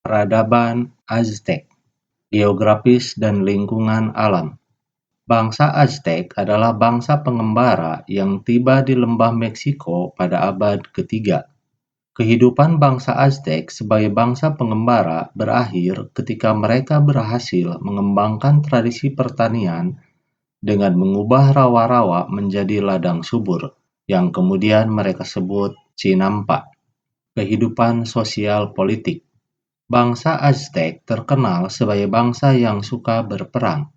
Peradaban Aztec, geografis dan lingkungan alam. Bangsa Aztec adalah bangsa pengembara yang tiba di lembah Meksiko pada abad ketiga. Kehidupan bangsa Aztec sebagai bangsa pengembara berakhir ketika mereka berhasil mengembangkan tradisi pertanian dengan mengubah rawa-rawa menjadi ladang subur, yang kemudian mereka sebut Chinampa. Kehidupan sosial politik. Bangsa Aztec terkenal sebagai bangsa yang suka berperang.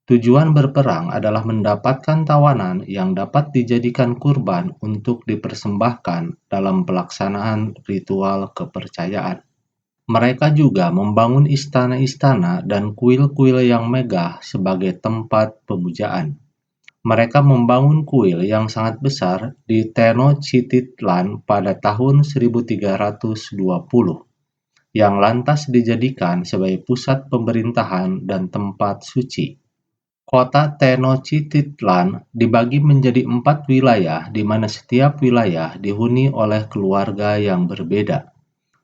Tujuan berperang adalah mendapatkan tawanan yang dapat dijadikan kurban untuk dipersembahkan dalam pelaksanaan ritual kepercayaan. Mereka juga membangun istana-istana dan kuil-kuil yang megah sebagai tempat pemujaan. Mereka membangun kuil yang sangat besar di Tenochtitlan pada tahun 1320, yang lantas dijadikan sebagai pusat pemerintahan dan tempat suci. Kota Tenochtitlan dibagi menjadi 4 wilayah di mana setiap wilayah dihuni oleh keluarga yang berbeda.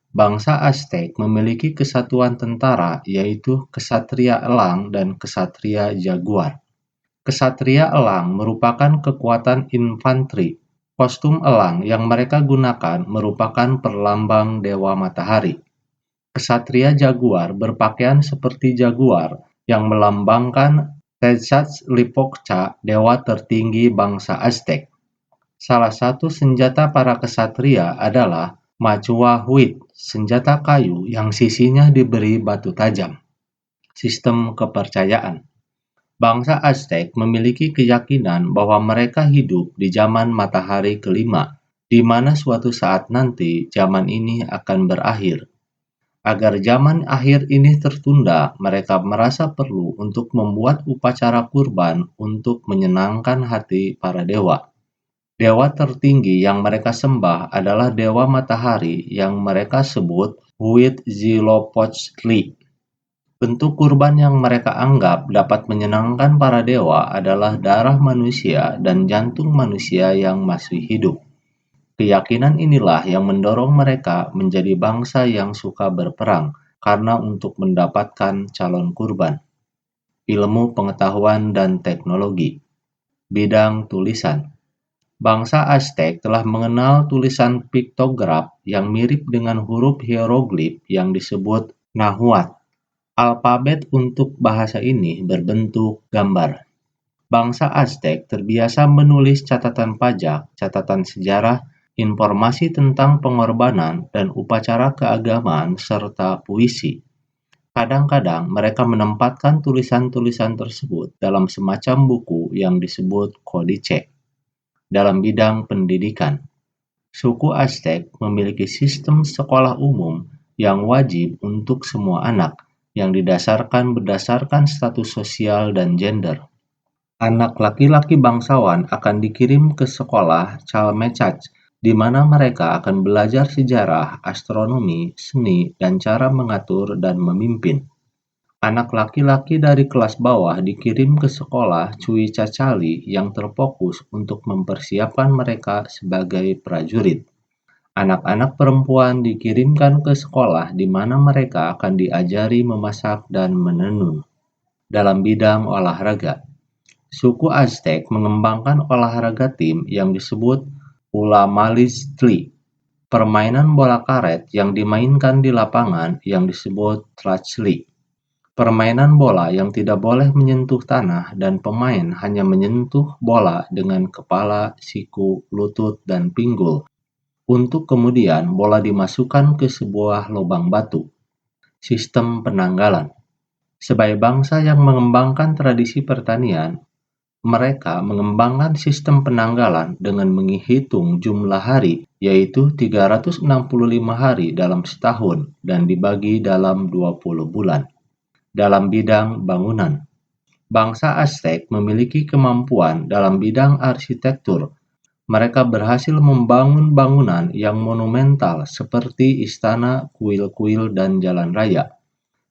Bangsa Aztec memiliki kesatuan tentara yaitu Ksatria Elang dan Ksatria Jaguar. Ksatria Elang merupakan kekuatan infanteri. Kostum elang yang mereka gunakan merupakan perlambang dewa matahari. Ksatria Jaguar berpakaian seperti jaguar yang melambangkan Quetzalcoatl, dewa tertinggi bangsa Aztec. Salah satu senjata para ksatria adalah Machuahuit, senjata kayu yang sisinya diberi batu tajam. Sistem kepercayaan. Bangsa Aztec memiliki keyakinan bahwa mereka hidup di zaman matahari kelima, di mana suatu saat nanti zaman ini akan berakhir. Agar zaman akhir ini tertunda, mereka merasa perlu untuk membuat upacara kurban untuk menyenangkan hati para dewa. Dewa tertinggi yang mereka sembah adalah dewa matahari yang mereka sebut Huitzilopochtli. Bentuk kurban yang mereka anggap dapat menyenangkan para dewa adalah darah manusia dan jantung manusia yang masih hidup. Keyakinan inilah yang mendorong mereka menjadi bangsa yang suka berperang, karena untuk mendapatkan calon kurban. Ilmu pengetahuan dan teknologi. Bidang tulisan. Bangsa Aztec telah mengenal tulisan piktograf yang mirip dengan huruf hieroglif yang disebut Nahuatl. Alfabet untuk bahasa ini berbentuk gambar. Bangsa Aztec terbiasa menulis catatan pajak, catatan sejarah, informasi tentang pengorbanan, dan upacara keagamaan serta puisi. Kadang-kadang mereka menempatkan tulisan-tulisan tersebut dalam semacam buku yang disebut kodice. Dalam bidang pendidikan, suku Aztec memiliki sistem sekolah umum yang wajib untuk semua anak, yang didasarkan berdasarkan status sosial dan gender. Anak laki-laki bangsawan akan dikirim ke sekolah Chalmechach, di mana mereka akan belajar sejarah, astronomi, seni, dan cara mengatur dan memimpin. Anak laki-laki dari kelas bawah dikirim ke sekolah Cuicacali yang terfokus untuk mempersiapkan mereka sebagai prajurit. Anak-anak perempuan dikirimkan ke sekolah di mana mereka akan diajari memasak dan menenun. Dalam bidang olahraga, suku Aztec mengembangkan olahraga tim yang disebut Ulamaliztli, permainan bola karet yang dimainkan di lapangan yang disebut Tlachtli, permainan bola yang tidak boleh menyentuh tanah dan pemain hanya menyentuh bola dengan kepala, siku, lutut, dan pinggul, untuk kemudian bola dimasukkan ke sebuah lubang batu. Sistem penanggalan. Sebagai bangsa yang mengembangkan tradisi pertanian, mereka mengembangkan sistem penanggalan dengan menghitung jumlah hari, yaitu 365 hari dalam setahun dan dibagi dalam 20 bulan. Dalam bidang bangunan, bangsa Aztec memiliki kemampuan dalam bidang arsitektur. Mereka berhasil membangun bangunan yang monumental seperti istana, kuil-kuil, dan jalan raya.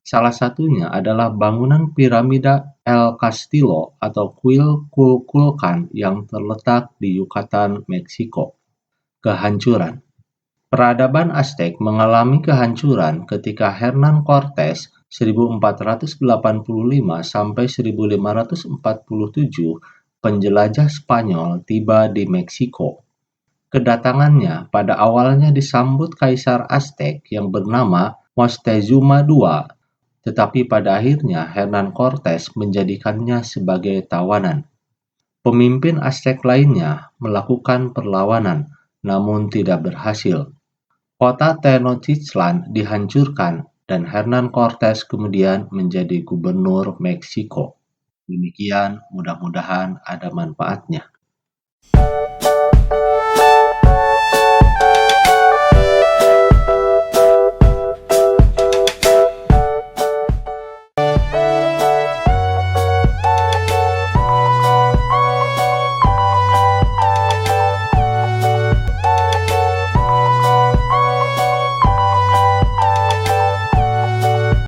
Salah satunya adalah bangunan piramida El Castillo atau kuil Kukulkan yang terletak di Yucatan, Meksiko. Kehancuran. Peradaban Aztec mengalami kehancuran ketika Hernan Cortes (1485 sampai 1547) penjelajah Spanyol tiba di Meksiko. Kedatangannya pada awalnya disambut Kaisar Aztec yang bernama Moctezuma II, tetapi pada akhirnya Hernan Cortes menjadikannya sebagai tawanan. Pemimpin Aztec lainnya melakukan perlawanan, namun tidak berhasil. Kota Tenochtitlan dihancurkan dan Hernan Cortes kemudian menjadi gubernur Meksiko. Demikian, mudah-mudahan ada manfaatnya.